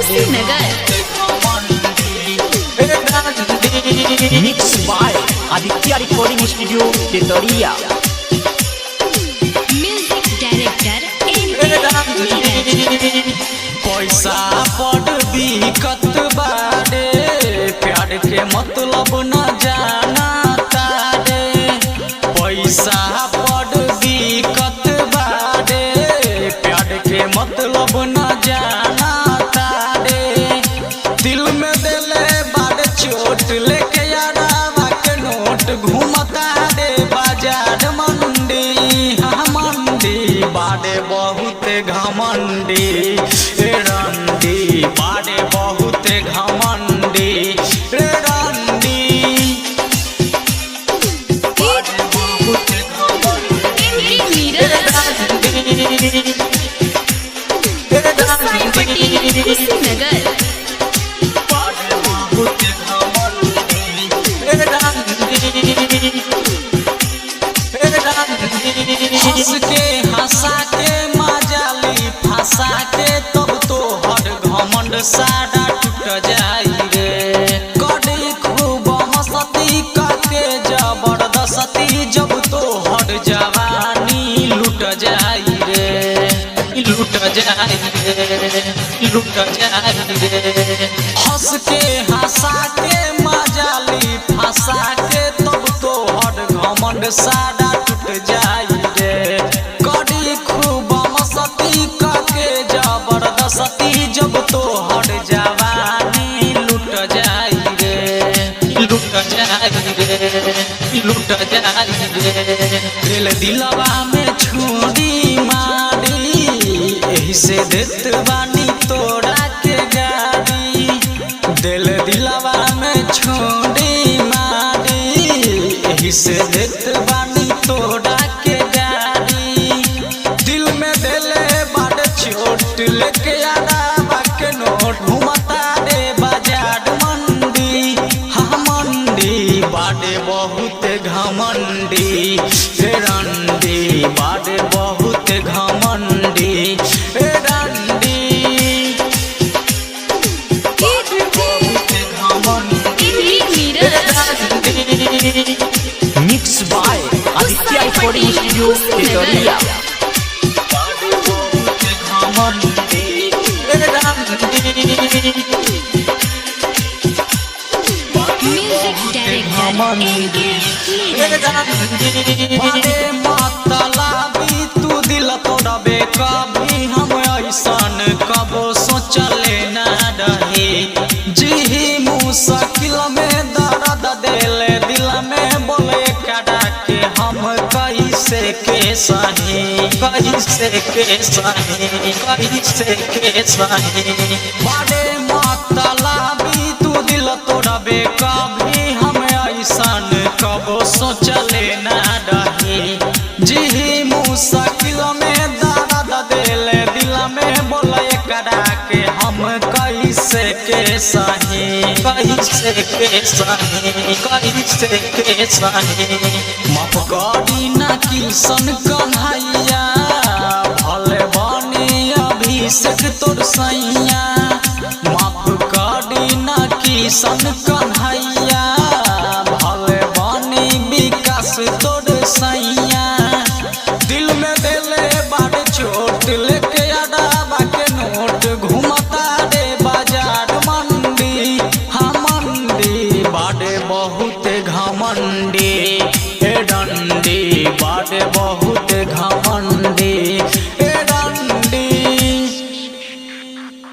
Kushinagar. Mix by Aditya recording studio Tetariya. Music director पैसा बड़ दिक्कत बारे, प्यार के मतलब न जाना तारे। पैसा बड़ दिक्कत बारे, प्यार के मतलब न जाना तारे। दिल में दिले बाड़ चोट लेके यारावा के नोट घूमता रे बाजार मंडी। हाँ मंडी बाड़े बहुत घमंडी, रंडी बाड़े बहुत घमंडी रे रंडी। बाड़े बहुत घमंडी रे रंडी, रे रंडी कुशीनगर। बाड़े बहुत घमंडी रे रंडी, रे रंडी। हंस के हंसा के मजाली फंसा के तब तो हर घमंड सारा टूट जाई रे। कड़ी खूब मस्ती करके जबरदस्ती जब तो हर जवानी लूट जाई रे, लूट जाई रे, लूट जाई रे। हंस के हंसा के मजाली फंसा के तब तो हर घमंड सारा टूट जाई रे। कड़ी खूब मस्ती करके जबरदस्ती जब तो हर जवानी लूट जाई रे, लूट जाई रे, लूट जाई रे। दिल दिलवा में छुरी मारी, एही से देत बानी तोड़ा के गाड़ी। दिल दिलवा में छुरी मारी, एही से देत बानी तोड़ा के गाड़ी। दिल में दिले बाड़ चोट लेके यारावा के नोट घूमता रे बाजार मंडी। हाँ मंडी बाड़े बहुत घमंडी रे रंडी, बाड़े बहुत घमंडी रे रंडी। बहुत घमंडी रे रंडी, mix by Aditya recording studio Tetariya. बाड़े बहुत घमंडी रे रंडी, म्यूजिक अरे मतलबी तू दिल तोड़बे कभी हम ऐसन कबो सोचले ना रहे। जी मुश्किल में दर्द दिले दिल में बोले कड़ा के हम कैसे के सही, कैसे के सही, कैसे के सही। बड़े मतलबी तू दिल तोड़बे कभी हम ऐसन कबो सोचले ना रही। जी मुश्किल में दर्द दिले दिल में बोले करा के हम कैसे के सही, कैसे के सही, कैसे के सही। माफ करी ना किशन कन्हैया, भले बनी अभिषेक तोर सैया। माफ करी ना किशन कन्हैया, भले बनी विकास तोर सैया। दिल में दिले बाड़ चोट लेके यारावा के नोट घूमता रे बाजार मंडी। हाँ मंडी बाड़े बहुत घमंडी, डंडी बाड़े बहुत